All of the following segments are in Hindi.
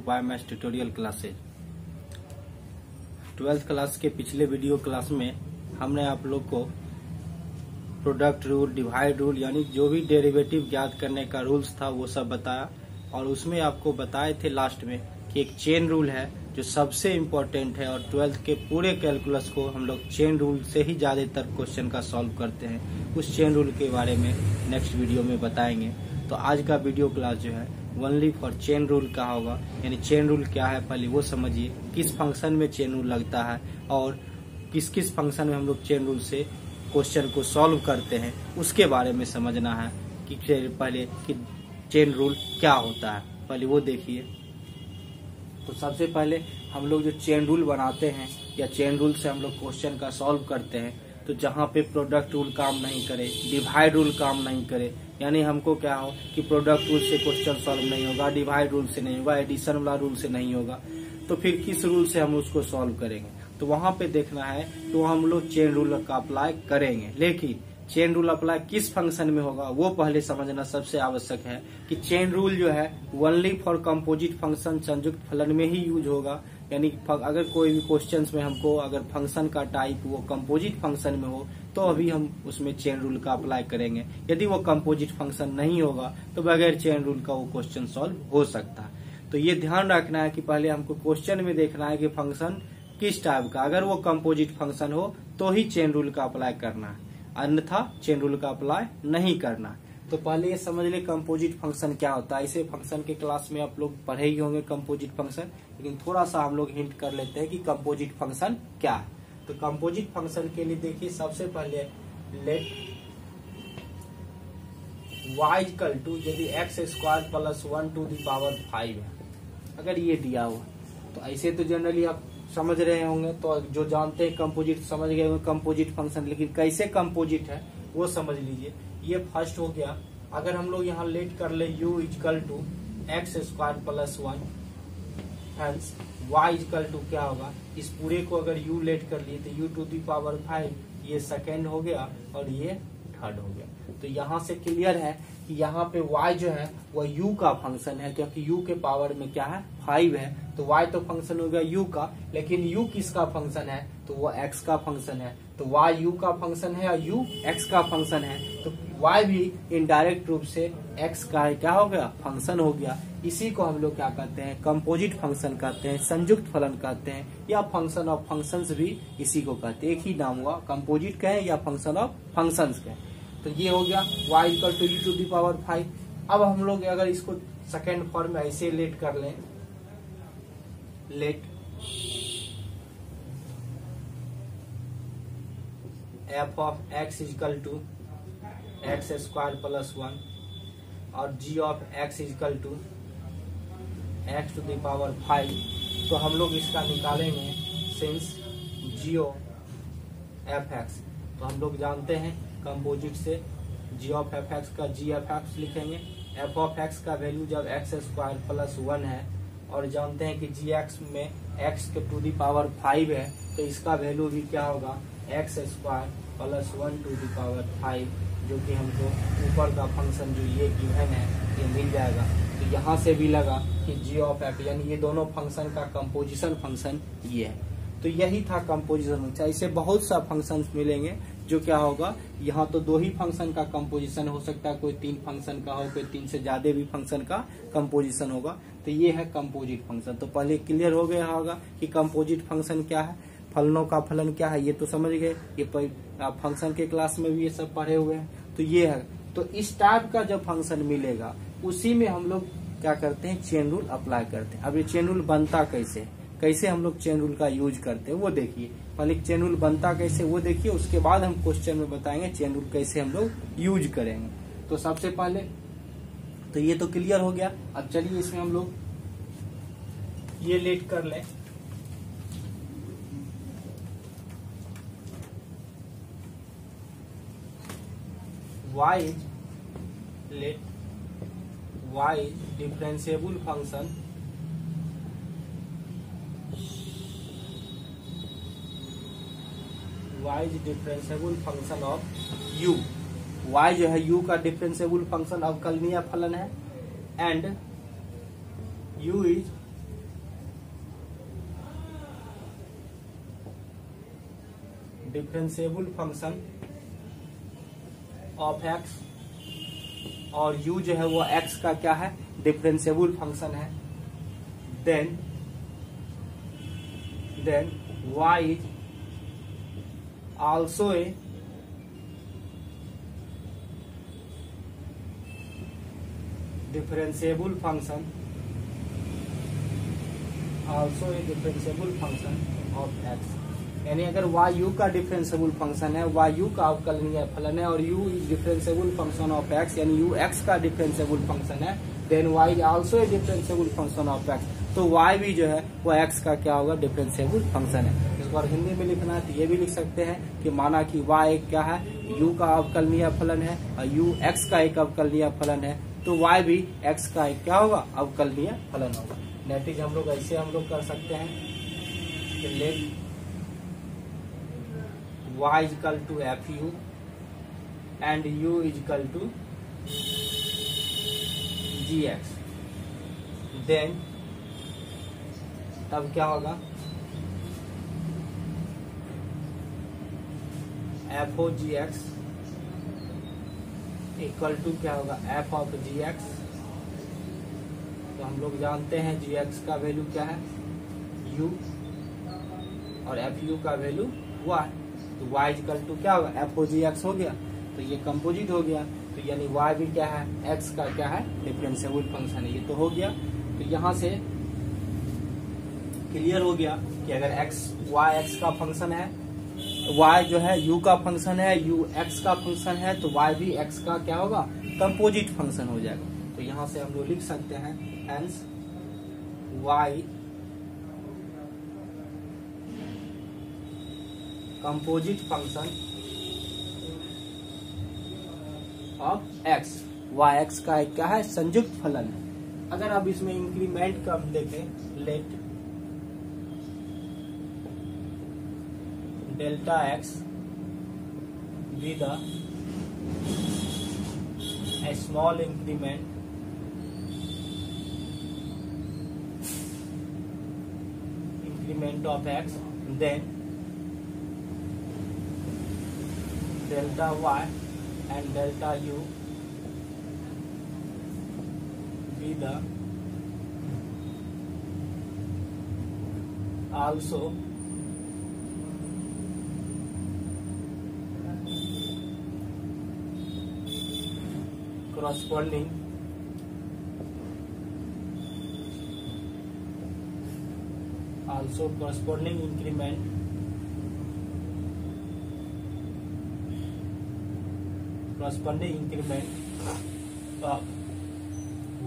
Bye maths tutorial classes. 12th class के पिछले वीडियो क्लास में हमने आप लोग को प्रोडक्ट रूल, डिवाइड रूल यानी जो भी डेरिवेटिव ज्ञात करने का रूल्स था वो सब बताया, और उसमें आपको बताए थे लास्ट में कि एक चेन रूल है जो सबसे इम्पोर्टेंट है, और 12th के पूरे कैलकुलस को हम लोग चेन रूल से ही ज्यादातर क्वेश्चन का सॉल्व करते हैं। उस चेन रूल के बारे में नेक्स्ट वीडियो में बताएंगे। तो आज का वीडियो क्लास जो है ओनली फॉर चेन रूल का होगा, यानी चेन रूल क्या है पहले वो समझिए, किस फंक्शन में चेन रूल लगता है और किस किस फंक्शन में हम लोग चेन रूल से क्वेश्चन को सॉल्व करते हैं, उसके बारे में समझना है कि पहले कि चेन रूल क्या होता है, पहले वो देखिए। तो सबसे पहले हम लोग जो चेन रूल बनाते हैं या चेन रूल से हम लोग क्वेश्चन का सॉल्व करते हैं, तो जहाँ पे प्रोडक्ट रूल काम नहीं करे, डिवाइड रूल काम नहीं करे, यानी हमको क्या हो कि प्रोडक्ट रूल से क्वेश्चन सॉल्व नहीं होगा, डिवाइड रूल से नहीं होगा, एडिशन वाला रूल से नहीं होगा, तो फिर किस रूल से हम उसको सॉल्व करेंगे। तो वहां पे देखना है तो हम लोग चेन रूल का अप्लाई करेंगे, लेकिन चेन रूल अप्लाई किस फंक्शन में होगा वो पहले समझना सबसे आवश्यक है कि चेन रूल जो है ओनली फॉर कंपोजिट फंक्शन संयुक्त फलन में ही यूज होगा। यानी अगर कोई भी क्वेश्चंस में हमको अगर फंक्शन का टाइप वो कंपोजिट फंक्शन में हो तो अभी हम उसमें चेन रूल का अप्लाई करेंगे। यदि वो कंपोजिट फंक्शन नहीं होगा तो बगैर चेन रूल का वो क्वेश्चन सॉल्व हो सकता है। तो ये ध्यान रखना है कि पहले हमको क्वेश्चन में देखना है कि फंक्शन किस टाइप का, अगर वो कंपोजिट फंक्शन हो तो ही चेन रूल का अप्लाई करना है, अन्यथा चेन रूल का अप्लाई नहीं करना। तो पहले ये समझ ले कंपोजिट फंक्शन क्या होता है। इसे फंक्शन के क्लास में आप लोग पढ़े ही होंगे कंपोजिट फंक्शन, लेकिन थोड़ा सा हम लोग हिंट कर लेते हैं कि कंपोजिट फंक्शन क्या है। तो कंपोजिट फंक्शन के लिए देखिए सबसे पहले लेट y इक्वल टू यदि x square plus 1 to the power 5 है, अगर ये दिया हुआ तो ऐसे तो जनरली आप समझ रहे होंगे, तो जो जानते हैं कंपोजिट समझ गए होंगे कंपोजिट फंक्शन, लेकिन कैसे कंपोजिट है वो समझ लीजिए। ये फर्स्ट हो गया, अगर हम लोग यहाँ लेट कर ले u equal to x square plus 1, hence y equal to क्या होगा, इस पूरे को अगर u लेट कर लिए तो u टू दी पावर 5, ये सेकेंड हो गया और ये थर्ड हो गया। तो यहाँ से क्लियर है कि यहाँ पे y जो है वह u का फंक्शन है, क्योंकि u के पावर में क्या है 5 है, तो y तो फंक्शन हो गया u का, लेकिन u किसका फंक्शन है तो वो x का फंक्शन है। तो y u का फंक्शन है और u x का फंक्शन है, तो y भी इनडायरेक्ट रूप से x का है क्या हो गया, फंक्शन हो गया। इसी को हम लोग क्या कहते हैं, कंपोजिट फंक्शन कहते हैं, संयुक्त फलन कहते हैं, या फंक्शन ऑफ फंक्शंस भी इसी को कहते हैं। एक ही नाम हुआ, कंपोजिट कहें या फंक्शन ऑफ फंक्शंस कहें। तो ये हो गया y equal to e to the power 5। अब हम लोग अगर इसको सेकेंड फॉर्म में ऐसे लेट कर लें, let f of x equal to x square plus 1 और g of x equal to x to the power 5, तो हम लोग इसका निकालेंगे सिंस g ऑफ f(x), तो हम लोग जानते हैं कंपोजिट से g ऑफ f(x) का g ऑफ x लिखेंगे। f ऑफ x का वैल्यू जब x स्क्वायर प्लस 1 है और जानते हैं कि gx में x के टू दी पावर 5 है, तो इसका वैल्यू भी क्या होगा x square plus 1 to the power 5, जो कि हमको ऊपर का फंक्शन जो ये गिवन है ये मिल जाएगा। तो यहाँ से भी लगा कि g ऑफ f, यानी ये दोनों फंक्शन का कंपोजिशन फंक्शन ये है। तो यही था कंपोजिशन फंक्शन। ऐसे बहुत सा फंक्शन मिलेंगे जो क्या होगा, यहाँ तो 2 ही फंक्शन का कंपोजिशन हो सकता है, कोई 3 फंक्शन का हो, कोई 3 से ज्यादा भी फंक्शन का कंपोजिशन होगा। तो ये है कंपोजिट फंक्शन। तो पहले क्लियर हो गया होगा कि कंपोजिट फंक्शन क्या है, फलनों का फलन क्या है, ये तो समझ गए। ये फंक्शन के क्लास में भी ये सब पढ़े हुए हैं। तो ये है, तो इस टाइप का जब फंक्शन मिलेगा उसी में हम लोग क्या करते हैं, चेन रूल अप्लाई करते हैं। अब ये चेन रूल बनता कैसे, कैसे हम लोग चेन रूल का यूज करते हैं वो देखिए। पहले चेन रूल बनता कैसे वो देखिए, उसके बाद हम क्वेश्चन में बताएंगे चेन रूल कैसे हम लोग यूज करेंगे। तो सबसे पहले तो ये तो क्लियर हो गया। अब चलिए इसमें हम लोग ये लेट कर लें, y let y differentiable function y is differentiable function of u। y जो है u का डिफरेंशिएबल फंक्शन अवकलनीय फलन है, and u is differentiable function of x, और u जो है वो x का क्या है, डिफरेंशिएबल फंक्शन है, then y is also a differentiable function, also a differentiable function of x। यानी अगर y u का डिफरेंशिएबल फंक्शन है, y u का अवकलनीय फलन है, और u is differentiable function of x, यानी u x का डिफरेंशिएबल फंक्शन है, then y is also a differentiable function of x। तो y भी जो है वो x का क्या होगा, डिफरेंशिएबल फंक्शन है। इसको और हिंदी में लिखना है तो ये भी लिख सकते हैं कि माना कि y एक क्या है, u का अवकलनीय फलन है, और u x का एक अवकलनीय फलन है, तो y भी x का एक क्या होगा, अवकलनीय फलन होगा। नेटिज हम लोग ऐसे हम लोग कर सकते हैं कि late y is equal to fu and u is equal to gx, then तब क्या होगा, fo gx इक्वल टू क्या होगा, f ऑफ gx। तो हम लोग जानते हैं gx का वैल्यू क्या है, u, और fu का वैल्यू y। तो y इक्वल टू क्या होगा, एफ ओ जी एक्स हो गया, तो ये कंपोजिट हो गया, तो यानी y भी क्या है, x का क्या है, डिफरेंशिएबल फंक्शन है। ये तो हो गया। तो यहाँ से क्लियर हो गया कि अगर y x का फंक्शन है, y जो है u का फंक्शन है, u x का फंक्शन है, तो y भी x का क्या होगा, कंपोजिट फंक्शन हो जाएगा। तो यहाँ से हम लोग लिख सकते हैं hence y composite function of x, y x का एक क्या है, संयुक्त फलन है। अगर आप इसमें इंक्रीमेंट का देखें, let delta x be the small increment of x, then delta y and delta u be the also corresponding increment of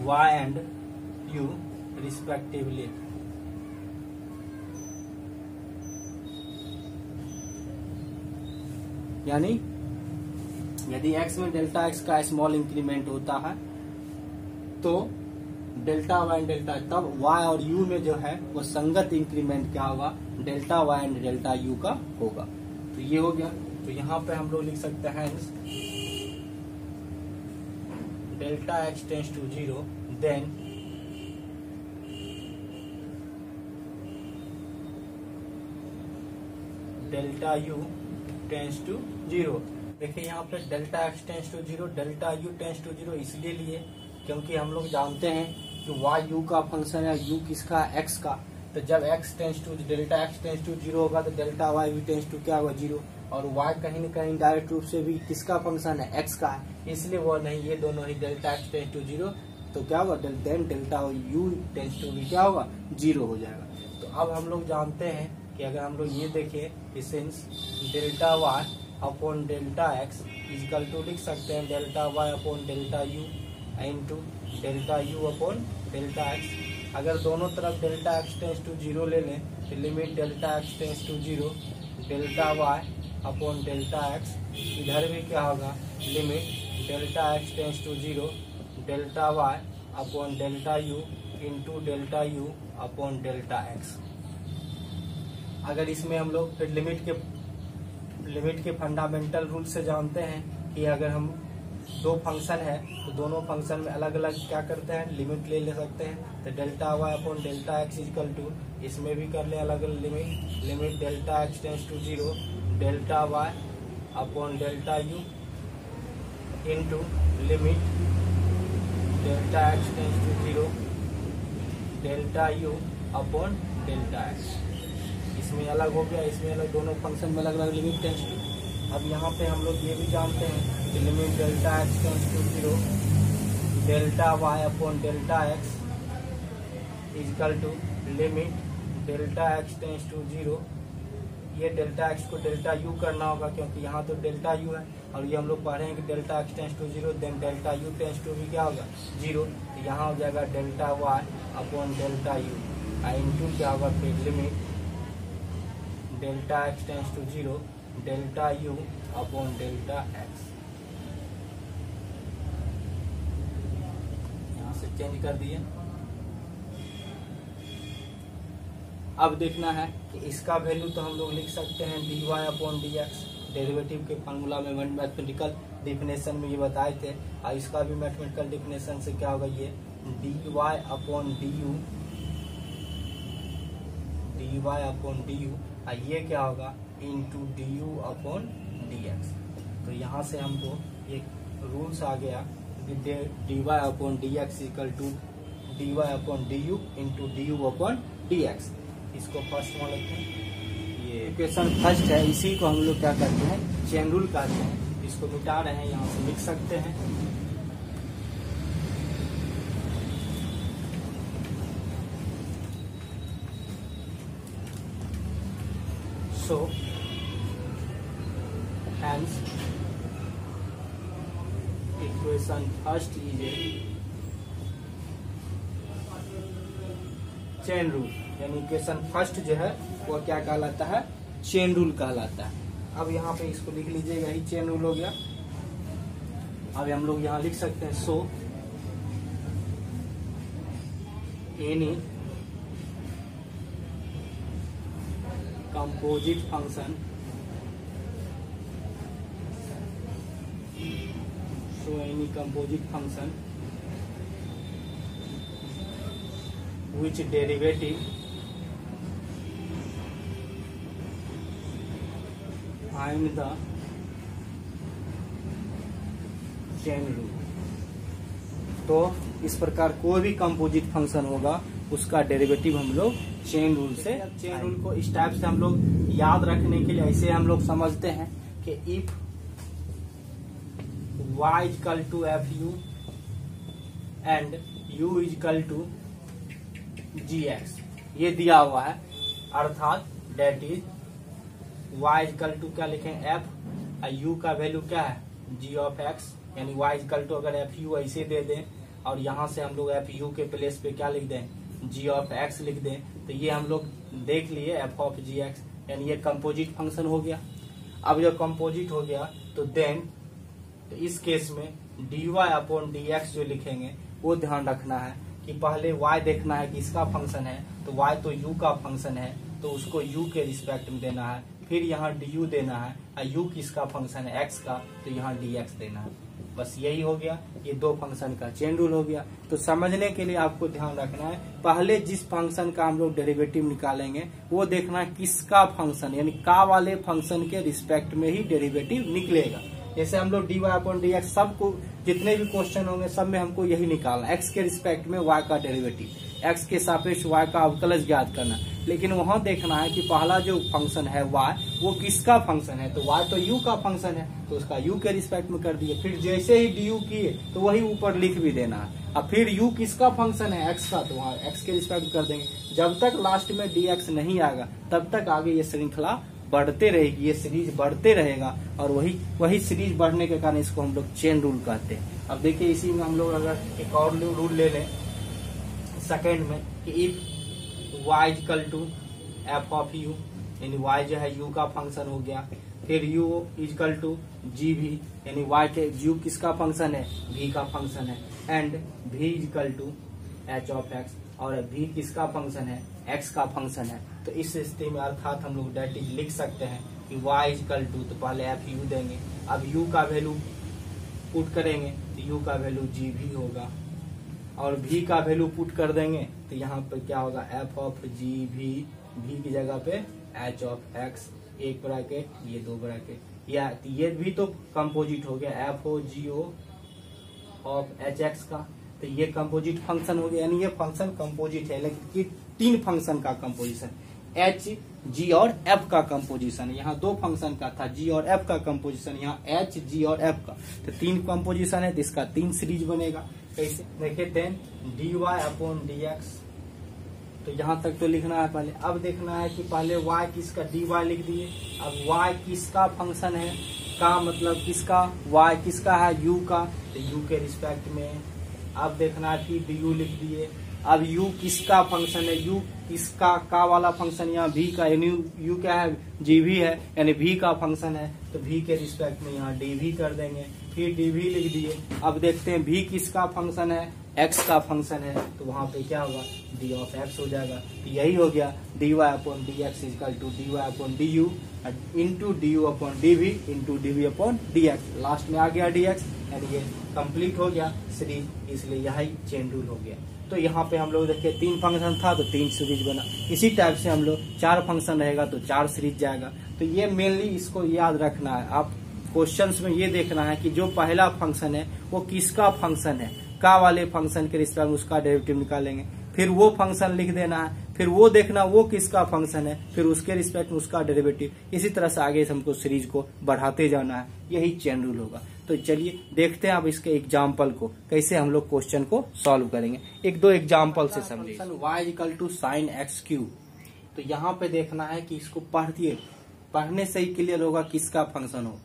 y and u respectively। यानी यदि x में डेल्टा x का स्मॉल इंक्रीमेंट होता है तो डेल्टा y एंड डेल्टा, तब y और u में जो है वो संगत इंक्रीमेंट क्या होगा, delta y and delta u का होगा। तो ये हो गया। तो यहाँ पे हम लोग लिख सकते हैं delta x tends to 0, then delta u tends to 0। देखिए यहाँ पे delta x tends to 0, delta u tends to 0 इसलिए लिए क्योंकि हम लोग जानते हैं कि y u का फंक्शन है, u किसका, x का। तो जब x tends to delta x tends to 0 होगा तो डेल्टा y भी टेंस टू क्या होगा, 0, और y कहीं न कहीं डायरेक्ट रूप से भी किसका फंक्शन है, x का है, इसलिए वो नहीं, ये दोनों ही डेल्टा x टेंस टू 0, तो क्या होगा, then delta u tends to भी क्या होगा, 0 हो जाएगा। तो अब हम लोग जानते हैं कि अगर हम लोग ये देखें, since delta y upon delta x equal to लिख सकते हैं delta y upon delta u into delta u upon delta x। अगर दोनों तरफ डेल्टा x टेंस टू 0 ले लें तो limit delta x tends to 0 delta y upon delta x, इधर भी क्या होगा, limit delta x tends to 0 delta y upon delta u into delta u upon delta x। अगर इसमें हम लोग फिर लिमिट के फंडामेंटल रूल से जानते हैं कि अगर हम दो फंक्शन है तो दोनों फंक्शन में अलग अलग क्या करते हैं, लिमिट ले सकते हैं। तो delta y upon delta x equal to, इसमें भी कर ले अलग अलग limit delta x tends to 0 delta y upon delta u into limit delta x tends to 0 delta u upon delta x. इसमें अलग हो गया, इसमें अलग, दोनों फंक्शन में अलग अलग लिमिट टेंस टू। अब यहाँ पे हम लोग ये भी जानते हैं कि limit delta x tends to 0 delta y upon delta x equal to limit delta x tends to 0। ये डेल्टा एक्स को डेल्टा यू करना होगा क्योंकि यहाँ तो डेल्टा यू है, और ये हम लोग पढ़ रहे हैं कि delta x tends to 0 then delta u tends to भी क्या होगा 0। तो यहाँ हो जाएगा delta y upon delta u into क्या होगा फिर limit delta x tends to 0 delta u upon delta x. यहाँ से चेंज कर दिए। अब देखना है कि इसका वैल्यू तो हम लोग लिख सकते हैं dy अपॉन dx, डेरिवेटिव के फार्मूला में मैथमेटिकल डिफिनेशन में ये बताए थे, और इसका भी मैथमेटिकल डिफिनेशन से क्या होगा ये dy अपॉन du, और ये क्या होगा इंटू du अपॉन dx। तो यहाँ से हमको एक रूल्स आ गया dy upon dx equal to dy upon du into du upon dx। इसको फर्स्ट मान लेते हैं, ये इक्वेशन फर्स्ट है, इसी को हम लोग क्या करते हैं चेन रूल कहते हैं। इसको मिटा रहे हैं, यहाँ से लिख सकते हैं so hence equation first is a chain rule, यानी इक्वेशन फर्स्ट जो है वो क्या कहलाता है चेन रूल कहलाता है। अब यहाँ पे इसको लिख लीजिएगा, ही चेन रूल हो गया। अब हम लोग यहाँ लिख सकते हैं so any composite function which derivative find the chain rule। तो इस प्रकार कोई भी कंपोजिट फंक्शन होगा उसका डेरिवेटिव हम लोग चेन रूल से, चेन रूल को इस टाइप से हम लोग याद रखने के लिए ऐसे हम लोग समझते हैं कि if y equal to f u and u equal to gx, ये दिया हुआ है, अर्थात that is y equal to क्या लिखें f, u का वैल्यू क्या है g ऑफ x, यानी y इक्वल टू अगर एफ यू ऐसे दे दें और यहाँ से हम लोग एफ यू के प्लेस पे क्या लिख दें g ऑफ x लिख दें, तो ये हम लोग देख लिए f ऑफ gx, यानी ये कंपोजिट फंक्शन हो गया। अब जब कंपोजिट हो गया तो देन तो इस केस में dy अपॉन dx जो लिखेंगे वो ध्यान रखना है कि पहले y देखना है कि इसका फंक्शन है, तो y तो u का फंक्शन है तो उसको u के रिस्पेक्ट में देना है, फिर यहाँ du देना है, और u किसका फंक्शन है x का, तो यहाँ dx देना है। बस यही हो गया, ये दो फंक्शन का चेन रूल हो गया। तो समझने के लिए आपको ध्यान रखना है पहले जिस फंक्शन का हम लोग डेरिवेटिव निकालेंगे वो देखना है किसका फंक्शन, यानी का वाले फंक्शन के रिस्पेक्ट में ही डेरिवेटिव निकलेगा। जैसे हम लोग dy अपॉन dx, सबको जितने भी क्वेश्चन होंगे सब में हमको यही निकालना, x के रिस्पेक्ट में y का डेरिवेटिव, x के सापेक्ष y का अवकलज ज्ञात करना। लेकिन वहां देखना है कि पहला जो फंक्शन है y वो किसका फंक्शन है, तो y तो u का फंक्शन है तो उसका u के रिस्पेक्ट में कर दिए, फिर जैसे ही du किए तो वही ऊपर लिख भी देना है। अब फिर u किसका फंक्शन है x का, तो वहाँ x के रिस्पेक्ट कर देंगे। जब तक लास्ट में dx नहीं आएगा तब तक आगे ये श्रृंखला बढ़ते रहेगी, ये सीरीज बढ़ते रहेगा, और वही सीरीज बढ़ने के कारण इसको हम लोग चेन रूल कहते हैं। अब देखिए इसी में हम लोग अगर एक और रूल ले लें सेकेंड में कि if y equal to f of u, यानी y जो है u का फंक्शन हो गया, फिर u इक्वल टू जी भी, यानी y के u किसका फंक्शन है v का फंक्शन है, and v equal to h of x, और v किसका फंक्शन है x का फंक्शन है। तो इस स्थिति में अर्थात हम लोग डेट इज लिख सकते हैं कि y इक्वल टू, तो पहले एफ यू देंगे, अब u का वैल्यू पुट करेंगे तो u का वैल्यू जी भी होगा, और v का वैल्यू पुट कर देंगे तो यहाँ पे क्या होगा एफ ऑफ जी भी, v की जगह पे h ऑफ x एक ब्रैकेट, ये दो ब्रैकेट, या ये भी तो कंपोजिट हो गया f o g o of h x का, तो ये कंपोजिट फंक्शन हो गया, यानी ये फंक्शन कंपोजिट है, लेकिन तीन फंक्शन का कंपोजिशन, एच जी और एफ का कंपोजिशन। यहाँ दो फंक्शन का था, जी और एफ का कंपोजिशन, यहाँ एच जी और एफ का, तो तीन कंपोजिशन है, तो इसका तीन सीरीज बनेगा। कैसे देखिए, then d y upon d x, तो यहाँ तक तो लिखना है पहले। अब देखना है कि पहले y किसका, डी वाई लिख दिए। अब y किसका फंक्शन है, का मतलब किसका, y किसका है, u का, तो u के रिस्पेक्ट में। अब देखना है कि डी यू लिख दिए। अब u किसका फंक्शन है, u किसका, का वाला फंक्शन यहाँ v का, यानी u क्या है, gv है, यानी v का फंक्शन है, तो v के रिस्पेक्ट में यहाँ dv कर देंगे, फिर dv लिख दिए। अब देखते हैं v किसका फंक्शन है, x का फंक्शन है, तो वहां पे क्या होगा, d ऑफ x हो जाएगा। तो यही हो गया dy upon d x equal to dy upon d u into d u upon dv into dv upon dx, last में आ गया dx, यानी ये कंप्लीट हो गया सीरीज, इसलिए यही चेन रूल हो गया। तो यहाँ पे हम लोग देखिए तीन फंक्शन था तो तीन सीरीज बना, इसी टाइप से हम लोग चार फंक्शन रहेगा तो चार सीरीज जाएगा। तो ये मेनली इसको याद रखना है, आप क्वेश्चंस में ये देखना है कि जो पहला फंक्शन है वो किसका फंक्शन है, का वाले फंक्शन के रिस्पेक्ट में उसका डेरिवेटिव निकालेंगे, फिर वो फंक्शन लिख देना है, फिर वो देखना वो किसका फंक्शन है, फिर उसके रिस्पेक्ट में उसका डेरिवेटिव, इसी तरह से आगे हमको सीरीज को बढ़ाते जाना है, यही चेन रूल होगा। तो चलिए देखते हैं अब इसके एग्जाम्पल को, कैसे हम लोग क्वेश्चन को सॉल्व करेंगे। एक दो एग्जाम्पल से समझिए। y equal to sine x cube, तो यहाँ पे देखना है कि इसको पढ़िए, पढ़ने से ही क्लियर होगा किसका फंक्शन हो।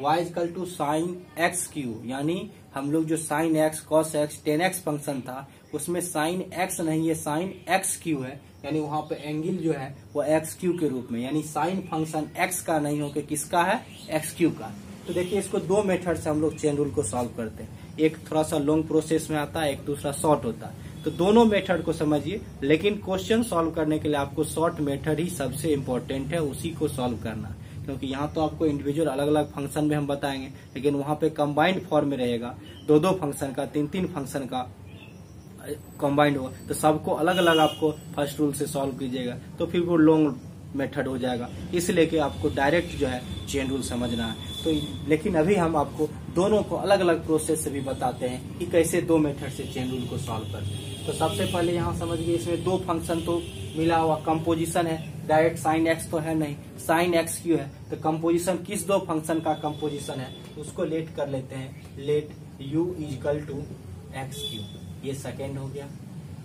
y equal to sine x cube, यानी हम लोग जो sine x cos x tan x function था उसमें साइन एक्स नहीं है, साइन एक्स क्यू है, यानी वहां पे एंगल जो है वो एक्स क्यू के रूप में, यानी साइन फंक्शन एक्स का नहीं होकर किसका है, एक्स क्यू का। तो देखिए इसको दो मेथड से हम लोग चेन रूल को सॉल्व करते हैं, एक थोड़ा सा लॉन्ग प्रोसेस में आता है, एक दूसरा शॉर्ट होता है। तो दोनों मेथड को समझिए, लेकिन क्वेश्चन सॉल्व करने के लिए आपको शॉर्ट मेथड ही सबसे इम्पोर्टेंट है, उसी को सॉल्व करना, क्योंकि यहाँ तो आपको इंडिविजुअल अलग अलग फंक्शन में हम बताएंगे, लेकिन वहां पे कंबाइंड फॉर्म में रहेगा, दो दो फंक्शन का, तीन तीन फंक्शन का कंबाइंड होगा, तो सबको अलग अलग आपको फर्स्ट रूल से सॉल्व कीजिएगा, तो फिर वो लॉन्ग मेथड हो जाएगा, इसलिए कि आपको डायरेक्ट जो है चेन रूल समझना है। तो लेकिन अभी हम आपको दोनों को अलग अलग प्रोसेस से भी बताते हैं कि कैसे दो मेथड से चेन रूल को सॉल्व करते हैं। तो सबसे पहले यहाँ समझिए, इसमें दो फंक्शन तो मिला हुआ कंपोजिशन है, डायरेक्ट साइन एक्स तो है नहीं, साइन एक्स क्यू है, तो कंपोजिशन किस दो फंक्शन का कंपोजिशन है उसको लेट कर लेते हैं, let u equal to x cube, ये सेकेंड हो गया।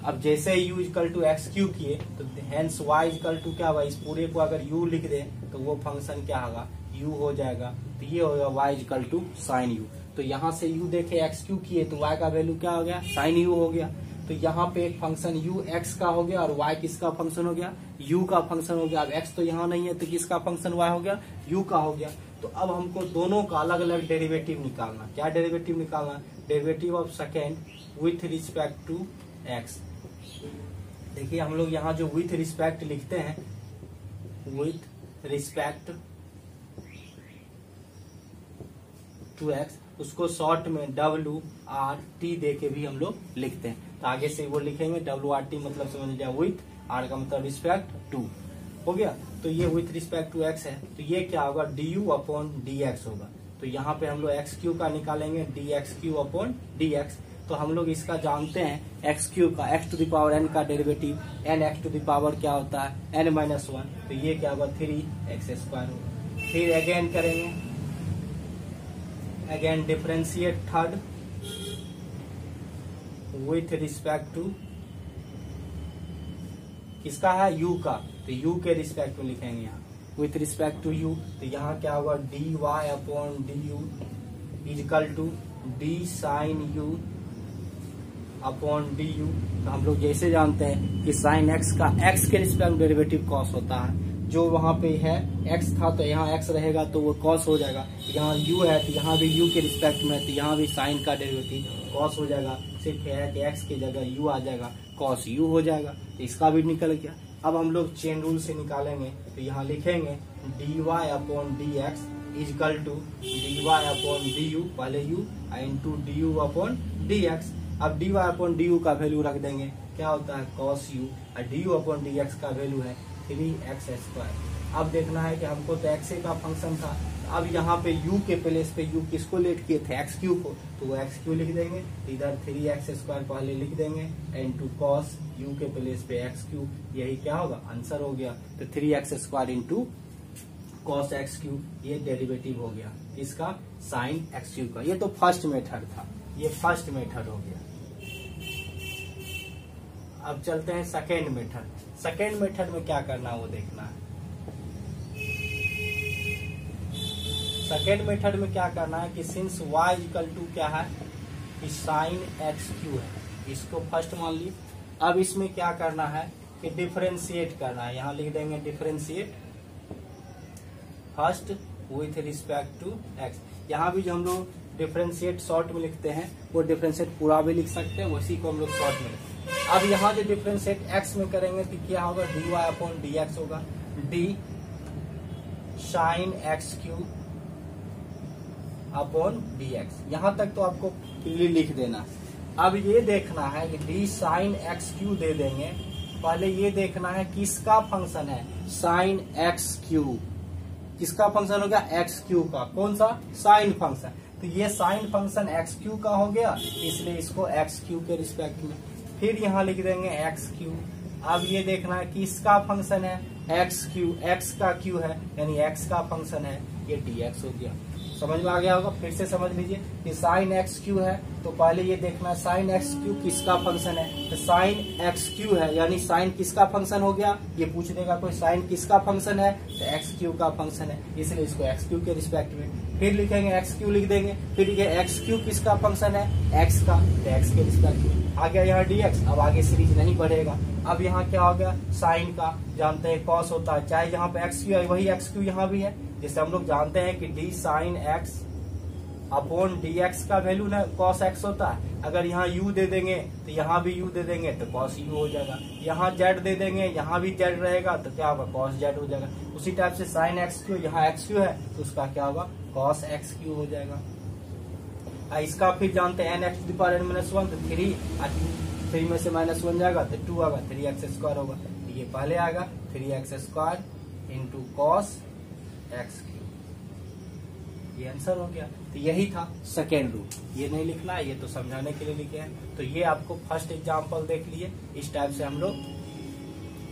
अब जैसे u equal to x cube किए तो हेंस y इजकल टू क्या हुआ, इस पूरे को अगर u लिख दे तो वो फंक्शन क्या होगा, u हो जाएगा, तो ये होगा y equal to sine u। तो यहाँ से u देखे एक्स क्यू किए तो y का वैल्यू क्या हो गया, साइन u हो गया। तो यहाँ पे एक फंक्शन u x का हो गया और y किसका फंक्शन हो गया, u का फंक्शन हो गया। अब x तो यहाँ नहीं है तो किसका फंक्शन y हो गया, u का हो गया। तो अब हमको दोनों का अलग अलग डेरिवेटिव निकालना, क्या डेरिवेटिव निकालना, derivative of second with respect to x। देखिए हम लोग यहाँ जो विथ रिस्पेक्ट लिखते हैं, विथ रिस्पेक्ट टू x, उसको शॉर्ट में WRT दे के भी हम लोग लिखते हैं। तो आगे से वो लिखेंगे WRT मतलब समझ लीजिए विथ, R का मतलब रिस्पेक्ट टू हो गया। तो ये विथ रिस्पेक्ट टू x है, तो ये क्या होगा, du अपॉन dx होगा। तो यहाँ पे हम लोग एक्स क्यू का निकालेंगे, dx क्यू अपॉन dx। तो हम लोग इसका जानते हैं एक्स क्यू का, x to the power n का derivative, n x to the power क्या होता है n माइनस 1, तो ये क्या होगा 3x स्क्वायर होगा। फिर अगेन करेंगे, again differentiate third with respect to किसका है, u का, तो u के रिस्पेक्ट में लिखेंगे यहाँ विथ रिस्पेक्ट टू u। तो यहाँ क्या होगा, dy upon du equal to d sine u upon du। तो हम लोग जैसे जानते हैं कि साइन x का x के रिस्पेक्ट डेरिवेटिव कॉस होता है, जो वहां पे है x था तो यहाँ x रहेगा तो वो कॉस हो जाएगा, यहाँ u है तो यहाँ भी u के रिस्पेक्ट में, तो यहाँ भी साइन का डेरिवेटिव कॉस हो जाएगा, सिर्फ है कि x की जगह u आ जाएगा, कॉस u हो जाएगा, तो इसका भी निकल गया। अब हम लोग चेन रूल से निकालेंगे, तो यहाँ लिखेंगे dy upon dx equal to dy upon du, पहले u into du upon dx। अब dy अपॉन du का वैल्यू रख देंगे, क्या होता है cos u, और du अपॉन dx का वैल्यू है 3x स्क्वायर। अब देखना है कि हमको तो एक्स का फंक्शन था, अब यहाँ पे u के प्लेस पे u किसको लेट किए थे, एक्स क्यू को, तो वो एक्स क्यू लिख देंगे। इधर 3x² पहले लिख देंगे इनटू कॉस u के प्लेस पे एक्स क्यू, यही क्या होगा आंसर हो गया। तो 3x² into cos x cube, ये डेरिवेटिव हो गया इसका साइन एक्स क्यू का। ये तो फर्स्ट मेथड था, ये फर्स्ट मेथड हो गया। अब चलते हैं सेकेंड मेथड। सेकेंड मेथड में क्या करना है वो देखना है। सेकेंड मेथड में क्या करना है कि सिंस y इक्वल टू क्या है कि साइन एक्स क्यू है, इसको फर्स्ट मान ली। अब इसमें क्या करना है कि डिफरेंशिएट करना है, यहाँ लिख देंगे differentiate first with respect to x. यहाँ भी जो हम लोग डिफरेंशिएट शॉर्ट में लिखते हैं वो डिफरेंशिएट पूरा भी लिख सकते हैं, उसी को हम लोग शॉर्ट में लिखते हैं। अब यहाँ जो डिफरेंशिएट एक्स में करेंगे तो क्या होगा, dy/dx होगा, d sign x Q upon dx। यहाँ तक तो आपको क्लियरली लिख देना। अब ये देखना है कि d साइन एक्स क्यू दे देंगे, पहले ये देखना है किसका फंक्शन है, साइन एक्स क्यू। किसका फंक्शन हो गया, एक्स क्यू का, कौन सा, साइन फंक्शन। तो ये साइन फंक्शन एक्स क्यू का हो गया, इसलिए इसको एक्स क्यू के रिस्पेक्ट में फिर यहाँ लिख देंगे एक्स क्यू। अब ये देखना है कि इसका फंक्शन है एक्स क्यू, एक्स का क्यू है यानी एक्स का फंक्शन है, ये dx हो गया। समझ में आ गया होगा, फिर से समझ लीजिए कि साइन एक्स क्यू है तो पहले ये देखना है साइन एक्स क्यू किसका फंक्शन है, तो साइन एक्स क्यू है यानी साइन किसका फंक्शन हो गया, ये पूछ देगा कोई साइन किसका फंक्शन है, तो एक्स क्यू का फंक्शन है, इसलिए इसको एक्स क्यू के रिस्पेक्ट में फिर लिखेंगे एक्स क्यू लिख देंगे, फिर लिखेंगे एक्स क्यू किसका फंक्शन है, एक्स का, तो एक्स के रिस्पेक्ट में आ गया यहाँ dx। अब आगे सीरीज नहीं बढ़ेगा। अब यहाँ क्या हो गया, साइन का जानते हैं कॉस होता है, चाहे जहाँ पे एक्स क्यू है वही एक्स क्यू यहाँ भी है, जैसे हम लोग जानते हैं कि d sine x upon dx का वैल्यू ना cos x होता है। अगर यहाँ u दे देंगे तो यहाँ भी u दे देंगे तो cos u हो जाएगा, यहाँ z दे देंगे यहाँ भी z रहेगा तो क्या होगा, cos z हो जाएगा। उसी टाइप से साइन एक्स क्यू, यहाँ एक्स क्यू है तो उसका क्या होगा, cos एक्स क्यू हो जाएगा। इसका फिर जानते हैं n(x⁻⁻1) तो 3 में से -1 जाएगा तो 2 आएगा, 3x² होगा, तो ये पहले आएगा 3x² into cos x cube, ये आंसर हो गया। तो यही था सेकेंड रूल, ये नहीं लिखना है, ये तो समझाने के लिए लिखे हैं। तो ये आपको फर्स्ट एग्जांपल देख लिए, इस टाइप से हम लोग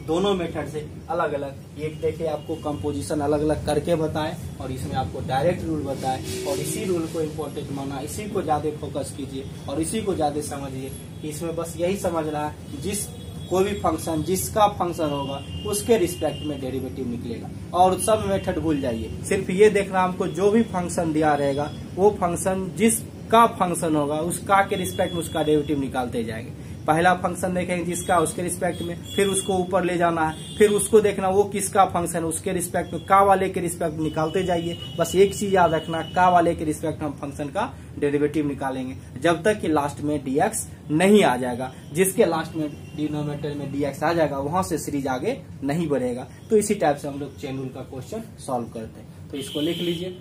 दोनों मेथड से अलग अलग एक देखे आपको कंपोजिशन अलग अलग करके बताएं और इसमें आपको डायरेक्ट रूल बताएं और इसी रूल को इम्पोर्टेंट माना, इसी को ज्यादा फोकस कीजिए और इसी को ज्यादा समझिए कि इसमें बस यही समझना है जिस कोई भी फंक्शन जिसका फंक्शन होगा उसके रिस्पेक्ट में डेरिवेटिव निकलेगा और सब मेथड भूल जाइए। सिर्फ ये देखना हमको जो भी फंक्शन दिया रहेगा वो फंक्शन जिसका फंक्शन होगा उसका के रिस्पेक्ट में उसका डेरिवेटिव निकालते जाएंगे। पहला फंक्शन देखेंगे जिसका उसके रिस्पेक्ट में, फिर उसको ऊपर ले जाना है, फिर उसको देखना वो किसका फंक्शन उसके रिस्पेक्ट में, का वाले के रिस्पेक्ट में निकालते जाइए। बस एक चीज याद रखना, का वाले के रिस्पेक्ट में हम फंक्शन का डेरिवेटिव निकालेंगे जब तक कि लास्ट में dx नहीं आ जाएगा। जिसके लास्ट में डिनोमिनेटर में dx आ जाएगा वहां से सीरीज आगे नहीं बढ़ेगा। तो इसी टाइप से हम लोग चेन रूल का क्वेश्चन सॉल्व करते हैं। तो इसको लिख लीजिए।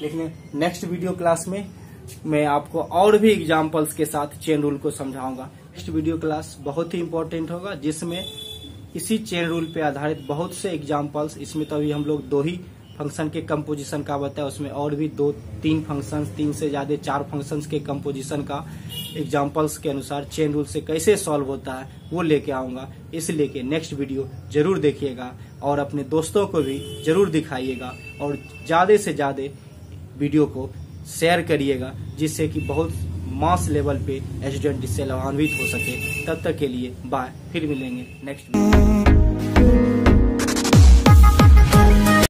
लेकिन नेक्स्ट वीडियो क्लास में मैं आपको और भी एग्जाम्पल्स के साथ चेन रूल को समझाऊंगा। नेक्स्ट वीडियो क्लास बहुत ही इंपॉर्टेंट होगा जिसमें इसी चेन रूल पे आधारित बहुत से एग्जाम्पल्स, इसमें तो अभी हम लोग 2 ही फंक्शन के कंपोजिशन का बताया, उसमें और भी 2-3 फंक्शन, 3 से ज्यादा 4 फंक्शंस के कंपोजिशन का एग्जाम्पल्स के अनुसार चेन रूल से कैसे सॉल्व होता है वो लेके आऊंगा। इसलिए कि नेक्स्ट वीडियो जरूर देखिएगा और अपने दोस्तों को भी जरूर दिखाइएगा और ज्यादा से ज्यादा वीडियो को शेयर करिएगा जिससे कि बहुत मास लेवल पे स्टूडेंट इससे लाभान्वित हो सके। तब तक के लिए बाय, फिर मिलेंगे नेक्स्ट वीडियो।